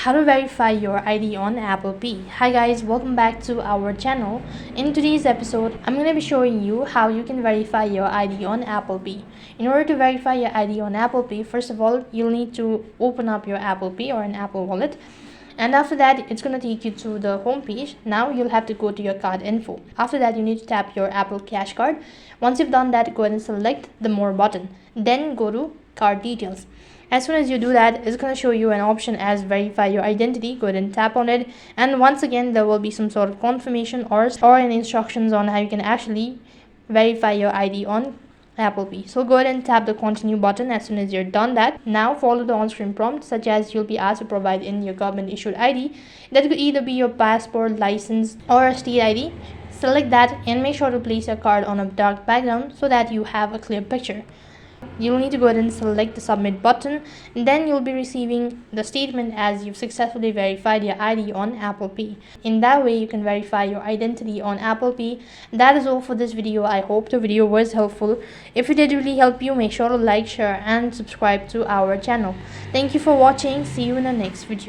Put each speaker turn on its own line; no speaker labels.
How to verify your ID on Apple Pay. Hi guys, welcome back to our channel. In today's episode, I'm going to be showing you how you can verify your ID on Apple Pay. In order to verify your ID on Apple Pay, first of all, you'll need to open up your Apple Pay or an Apple wallet. And after that, it's going to take you to the home page. Now you'll have to go to your card info. After that, you need to tap your Apple Cash card. Once you've done that, go ahead and select the more button. Then go to card details. As soon as you do that, it's going to show you an option as verify your identity. Go ahead and tap on it, and once again there will be some sort of confirmation or an instructions on how you can actually verify your ID on Apple Pay. So go ahead and tap the continue button as soon as you're done that. Now follow the on-screen prompt, such as you'll be asked to provide in your government issued ID. That could either be your passport, license, or a state ID. Select that and make sure to place your card on a dark background so that you have a clear picture. You'll need to go ahead and select the submit button, and then you'll be receiving the statement as you've successfully verified your ID on Apple Pay. In that way, you can verify your identity on Apple Pay. That is all for this video. I hope the video was helpful. If it did really help you, make sure to like, share, and subscribe to our channel. Thank you for watching. See you in the next video.